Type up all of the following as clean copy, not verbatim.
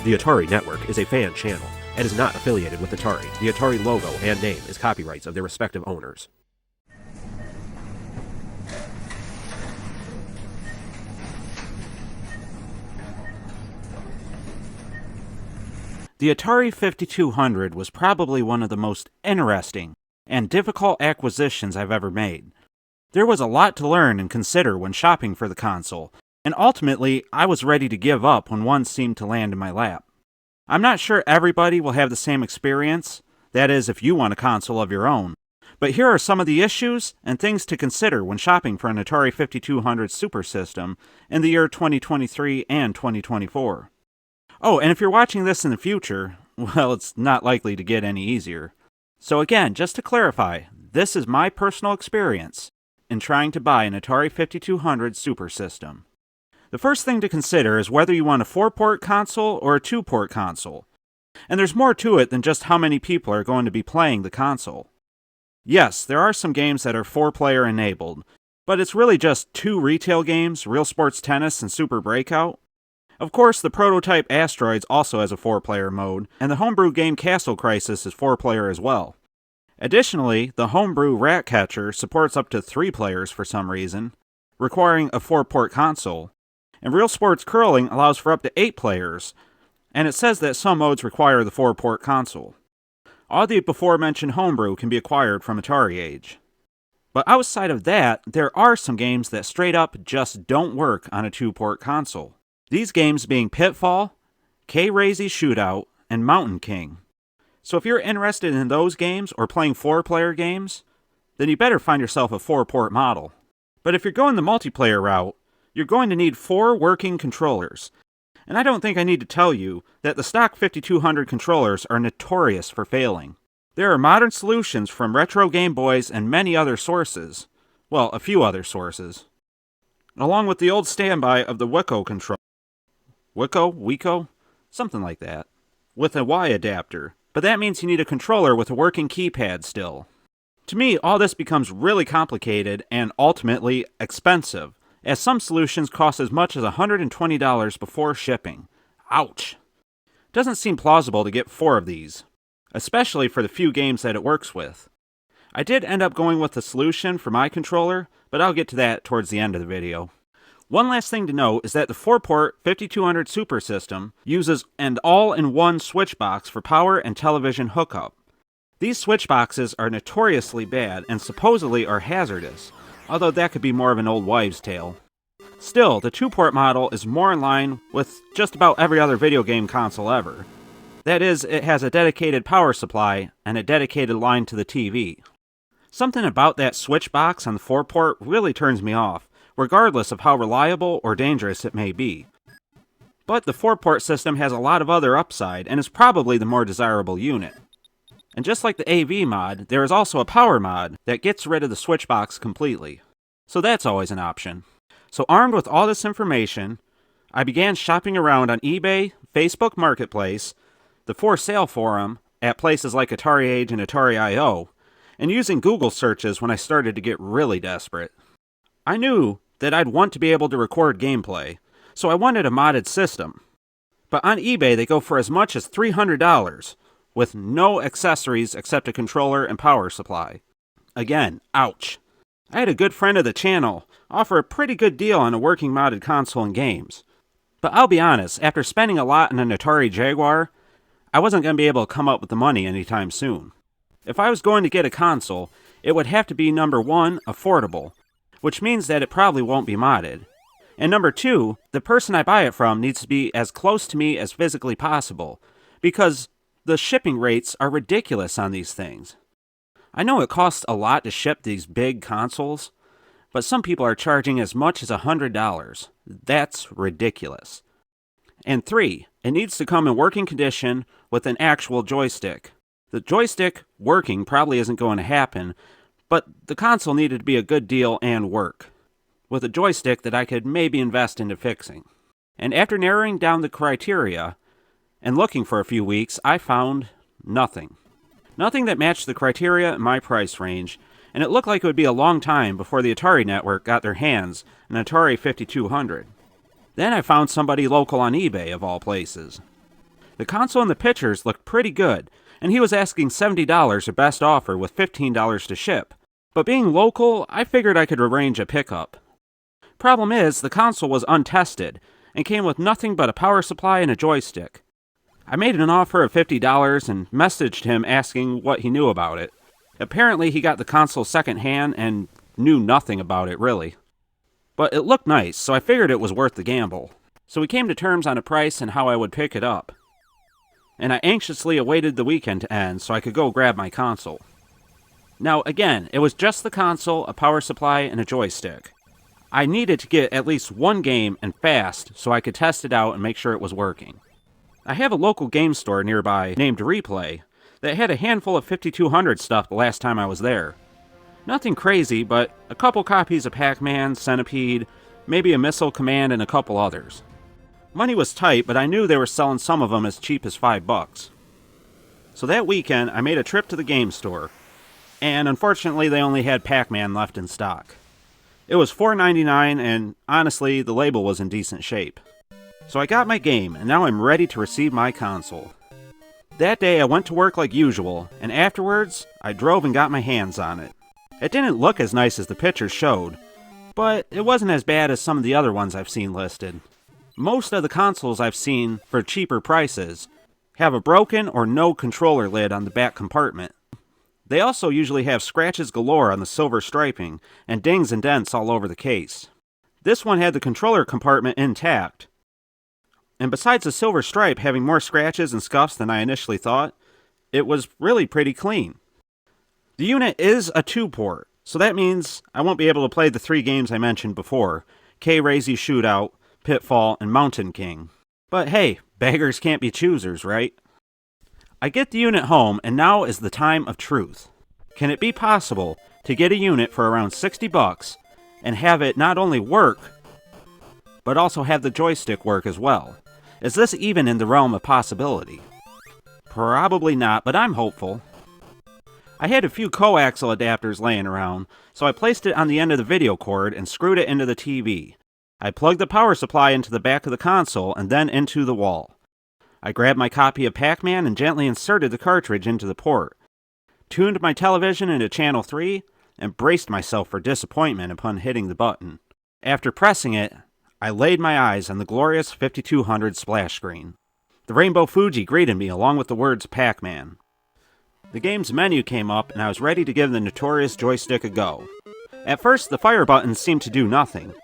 The Atari Network is a fan channel and is not affiliated with Atari. The Atari logo and name is copyrights of their respective owners. The Atari 5200 was probably one of the most interesting and difficult acquisitions I've ever made. There was a lot to learn and consider when shopping for the console, and ultimately I was ready to give up when one seemed to land in my lap. I'm not sure everybody will have the same experience, that is, if you want a console of your own, but here are some of the issues and things to consider when shopping for an Atari 5200 Supersystem in the year 2023 and 2024. Oh, and if you're watching this in the future, well, it's not likely to get any easier. So again, just to clarify, this is my personal experience in trying to buy an Atari 5200 Supersystem. The first thing to consider is whether you want a 4-port console or a 2-port console. And there's more to it than just how many people are going to be playing the console. Yes, there are some games that are 4-player enabled, but it's really just 2 retail games, Real Sports Tennis and Super Breakout. Of course, the prototype Asteroids also has a 4-player mode, and the homebrew game Castle Crisis is 4-player as well. Additionally, the homebrew Ratcatcher supports up to 3 players for some reason, requiring a 4-port console, and Real Sports Curling allows for up to 8 players, and it says that some modes require the 4-port console. All the before-mentioned homebrew can be acquired from Atari Age. But outside of that, there are some games that straight up just don't work on a 2-port console. These games being Pitfall, K-Razy Shootout, and Mountain King. So if you're interested in those games or playing 4-player games, then you better find yourself a 4-port model. But if you're going the multiplayer route, you're going to need 4 working controllers. And I don't think I need to tell you that the stock 5200 controllers are notorious for failing. There are modern solutions from retro Game Boys and many other sources. Well, a few other sources. Along with the old standby of the Wico controller. Wico? Something like that. With a Y adapter. But that means you need a controller with a working keypad still. To me, all this becomes really complicated and ultimately expensive, as some solutions cost as much as $120 before shipping. Ouch! Doesn't seem plausible to get 4 of these, especially for the few games that it works with. I did end up going with the solution for my controller, but I'll get to that towards the end of the video. One last thing to note is that the 4-port 5200 Supersystem uses an all-in-one switch box for power and television hookup. These switch boxes are notoriously bad and supposedly are hazardous, although that could be more of an old wives' tale. Still, the 2-port model is more in line with just about every other video game console ever. That is, it has a dedicated power supply and a dedicated line to the TV. Something about that switch box on the 4-port really turns me off, regardless of how reliable or dangerous it may be. But the 4-port system has a lot of other upside and is probably the more desirable unit. And just like the AV mod, there is also a power mod that gets rid of the switch box completely. So that's always an option. So armed with all this information, I began shopping around on eBay, Facebook Marketplace, the For Sale forum, at places like Atari Age and Atari I.O., and using Google searches when I started to get really desperate. I knew that I'd want to be able to record gameplay, so I wanted a modded system. But on eBay they go for as much as $300, with no accessories except a controller and power supply. Again, ouch. I had a good friend of the channel offer a pretty good deal on a working modded console and games. But I'll be honest, after spending a lot on an Atari Jaguar, I wasn't going to be able to come up with the money anytime soon. If I was going to get a console, it would have to be number 1, affordable, which means that it probably won't be modded. And number 2, the person I buy it from needs to be as close to me as physically possible, because the shipping rates are ridiculous on these things. I know it costs a lot to ship these big consoles, but some people are charging as much as $100. That's ridiculous. And 3, it needs to come in working condition with an actual joystick. The joystick working probably isn't going to happen, but the console needed to be a good deal and work, with a joystick that I could maybe invest into fixing. And after narrowing down the criteria and looking for a few weeks, I found nothing. Nothing that matched the criteria in my price range, and it looked like it would be a long time before the Atari Network got their hands on an Atari 5200. Then I found somebody local on eBay, of all places. The console and the pictures looked pretty good, and he was asking $70 or best offer with $15 to ship. But being local, I figured I could arrange a pickup. Problem is, the console was untested, and came with nothing but a power supply and a joystick. I made an offer of $50 and messaged him asking what he knew about it. Apparently he got the console secondhand and knew nothing about it really. But it looked nice, so I figured it was worth the gamble. So we came to terms on a price and how I would pick it up. And I anxiously awaited the weekend to end so I could go grab my console. Now again, it was just the console, a power supply, and a joystick. I needed to get at least one game and fast so I could test it out and make sure it was working. I have a local game store nearby named Replay that had a handful of 5200 stuff the last time I was there. Nothing crazy, but a couple copies of Pac Man, Centipede, maybe a Missile Command, and a couple others. Money was tight, but I knew they were selling some of them as cheap as $5. So that weekend, I made a trip to the game store, and unfortunately they only had Pac Man left in stock. It was $4.99, and honestly, the label was in decent shape. So I got my game, and now I'm ready to receive my console. That day I went to work like usual, and afterwards, I drove and got my hands on it. It didn't look as nice as the pictures showed, but it wasn't as bad as some of the other ones I've seen listed. Most of the consoles I've seen for cheaper prices have a broken or no controller lid on the back compartment. They also usually have scratches galore on the silver striping and dings and dents all over the case. This one had the controller compartment intact. And besides the silver stripe having more scratches and scuffs than I initially thought, it was really pretty clean. The unit is a 2-port, so that means I won't be able to play the 3 games I mentioned before, K-Razy Shootout, Pitfall, and Mountain King. But hey, beggars can't be choosers, right? I get the unit home, and now is the time of truth. Can it be possible to get a unit for around $60 and have it not only work, but also have the joystick work as well? Is this even in the realm of possibility? Probably not, but I'm hopeful. I had a few coaxial adapters laying around, so I placed it on the end of the video cord and screwed it into the TV. I plugged the power supply into the back of the console and then into the wall. I grabbed my copy of Pac Man and gently inserted the cartridge into the port, tuned my television into channel 3, and braced myself for disappointment upon hitting the button. After pressing it, I laid my eyes on the glorious 5200 splash screen. The Rainbow Fuji greeted me along with the words Pac Man. The game's menu came up and I was ready to give the notorious joystick a go. At first, the fire buttons seemed to do nothing,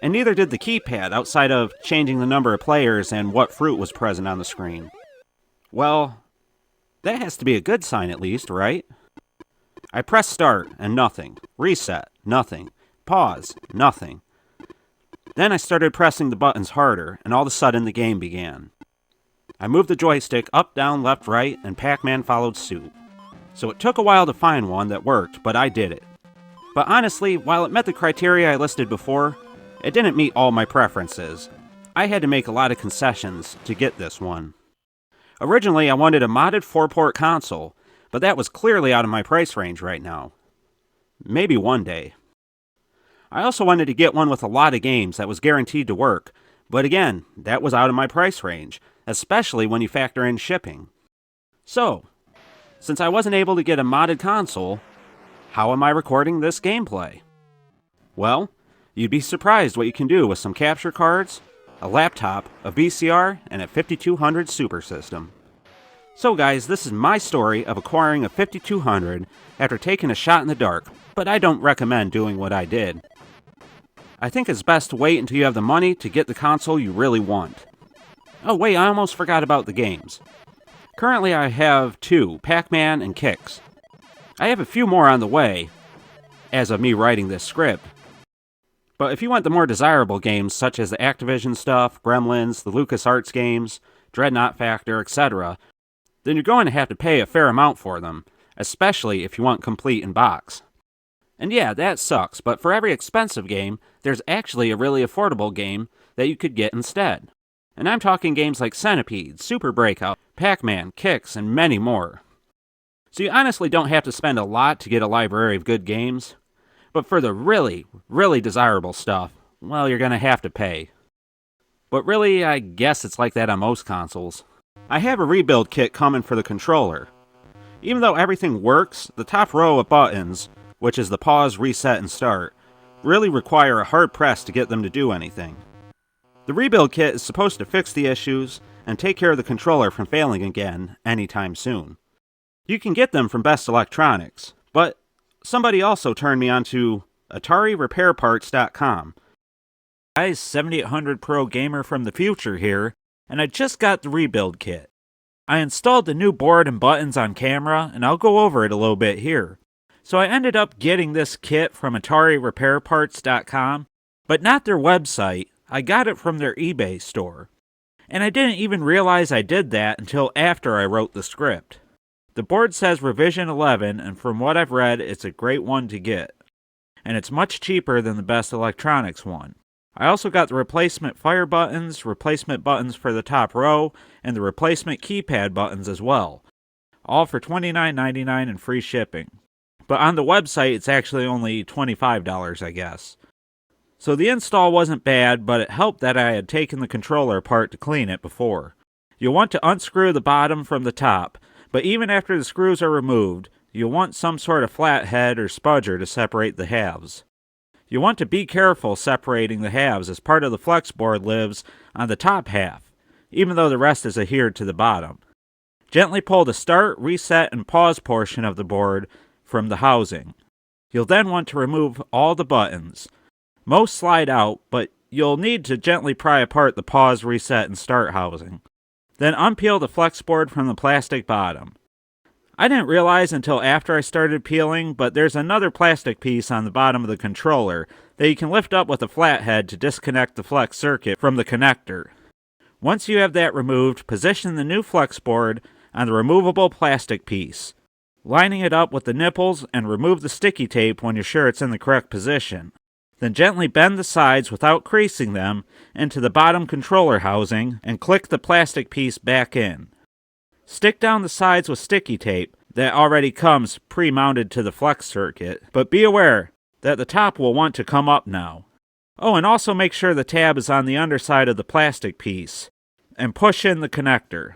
and neither did the keypad outside of changing the number of players and what fruit was present on the screen. Well, that has to be a good sign at least, right? I pressed start and nothing. Reset, nothing. Pause, nothing. Then I started pressing the buttons harder, and all of a sudden the game began. I moved the joystick up, down, left, right, and Pac Man followed suit. So it took a while to find one that worked, but I did it. But honestly, while it met the criteria I listed before, it didn't meet all my preferences. I had to make a lot of concessions to get this one. Originally, I wanted a modded 4-port console, but that was clearly out of my price range right now. Maybe one day. I also wanted to get one with a lot of games that was guaranteed to work, but again, that was out of my price range, especially when you factor in shipping. So, since I wasn't able to get a modded console, how am I recording this gameplay? Well, you'd be surprised what you can do with some capture cards, a laptop, a VCR, and a 5200 Supersystem. So guys, this is my story of acquiring a 5200 after taking a shot in the dark, but I don't recommend doing what I did. I think it's best to wait until you have the money to get the console you really want. Oh wait, I almost forgot about the games. Currently I have 2, Pac Man and Kicks. I have a few more on the way, as of me writing this script. But if you want the more desirable games such as the Activision stuff, Gremlins, the LucasArts games, Dreadnought Factor, etc., then you're going to have to pay a fair amount for them, especially if you want complete in box. And yeah, that sucks, but for every expensive game, there's actually a really affordable game that you could get instead. And I'm talking games like Centipede, Super Breakout, Pac Man, Kicks, and many more. So you honestly don't have to spend a lot to get a library of good games. But for the really, really desirable stuff, well, you're going to have to pay. But really, I guess it's like that on most consoles. I have a rebuild kit coming for the controller. Even though everything works, the top row of buttons, which is the pause, reset, and start, really require a hard press to get them to do anything. The rebuild kit is supposed to fix the issues and take care of the controller from failing again anytime soon. You can get them from Best Electronics, but somebody also turned me on to AtariRepairParts.com. Guys, 7800 Pro Gamer from the future here, and I just got the rebuild kit. I installed the new board and buttons on camera, and I'll go over it a little bit here. So I ended up getting this kit from AtariRepairParts.com, but not their website. I got it from their eBay store. And I didn't even realize I did that until after I wrote the script. The board says revision 11, and from what I've read, it's a great one to get. And it's much cheaper than the Best Electronics one. I also got the replacement fire buttons, replacement buttons for the top row, and the replacement keypad buttons as well. All for $29.99 and free shipping. But on the website, it's actually only $25, I guess. So the install wasn't bad, but it helped that I had taken the controller apart to clean it before. You'll want to unscrew the bottom from the top, but even after the screws are removed, you'll want some sort of flathead or spudger to separate the halves. You want to be careful separating the halves as part of the flex board lives on the top half, even though the rest is adhered to the bottom. Gently pull the start, reset, and pause portion of the board from the housing. You'll then want to remove all the buttons. Most slide out, but you'll need to gently pry apart the pause, reset, and start housing. Then unpeel the flex board from the plastic bottom. I didn't realize until after I started peeling, but there's another plastic piece on the bottom of the controller that you can lift up with a flathead to disconnect the flex circuit from the connector. Once you have that removed, position the new flex board on the removable plastic piece, lining it up with the nipples, and remove the sticky tape when you're sure it's in the correct position. Then gently bend the sides without creasing them into the bottom controller housing and click the plastic piece back in. Stick down the sides with sticky tape that already comes pre-mounted to the flex circuit, but be aware that the top will want to come up now. Oh, and also make sure the tab is on the underside of the plastic piece, and push in the connector.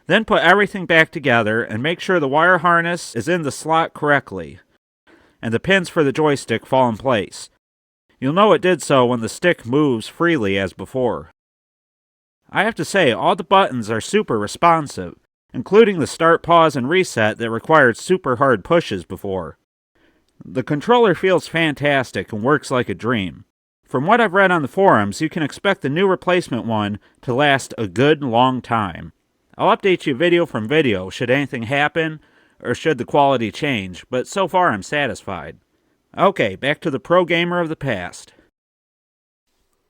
Then put everything back together and make sure the wire harness is in the slot correctly, and the pins for the joystick fall in place. You'll know it did so when the stick moves freely as before. I have to say, all the buttons are super responsive, including the start, pause, and reset that required super hard pushes before. The controller feels fantastic and works like a dream. From what I've read on the forums, you can expect the new replacement one to last a good long time. I'll update you video from video should anything happen or should the quality change, but so far I'm satisfied. Okay, back to the pro gamer of the past.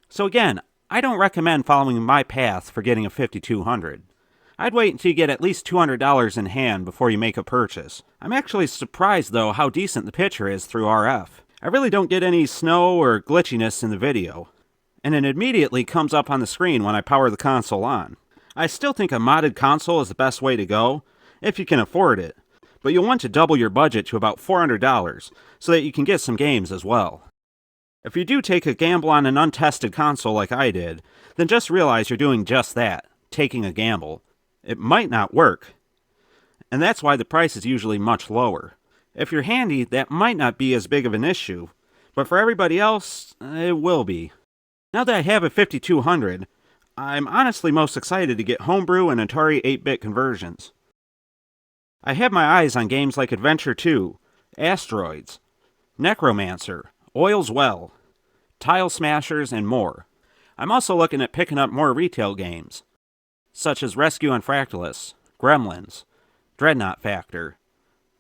So again, I don't recommend following my path for getting a 5200. I'd wait until you get at least $200 in hand before you make a purchase. I'm actually surprised though how decent the picture is through RF. I really don't get any snow or glitchiness in the video, and it immediately comes up on the screen when I power the console on. I still think a modded console is the best way to go, if you can afford it, but you'll want to double your budget to about $400 so that you can get some games as well. If you do take a gamble on an untested console like I did, then just realize you're doing just that, taking a gamble. It might not work, and that's why the price is usually much lower. If you're handy, that might not be as big of an issue, but for everybody else, it will be. Now that I have a 5200, I'm honestly most excited to get homebrew and Atari 8-bit conversions. I have my eyes on games like Adventure 2, Asteroids, Necromancer, Oil's Well, Tile Smashers, and more. I'm also looking at picking up more retail games, such as Rescue on Fractalus, Gremlins, Dreadnought Factor,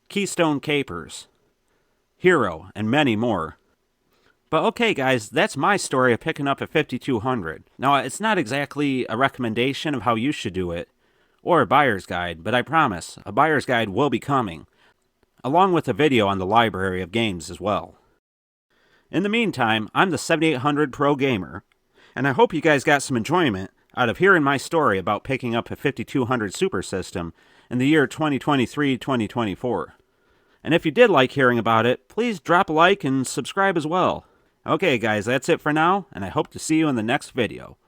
Keystone Capers, Hero, and many more. But okay guys, that's my story of picking up a 5200. Now it's not exactly a recommendation of how you should do it, or a buyer's guide, but I promise, a buyer's guide will be coming, along with a video on the library of games as well. In the meantime, I'm the 7800 Pro Gamer, and I hope you guys got some enjoyment out of hearing my story about picking up a 5200 Supersystem in the year 2023-2024. And if you did like hearing about it, please drop a like and subscribe as well. Okay guys, that's it for now, and I hope to see you in the next video.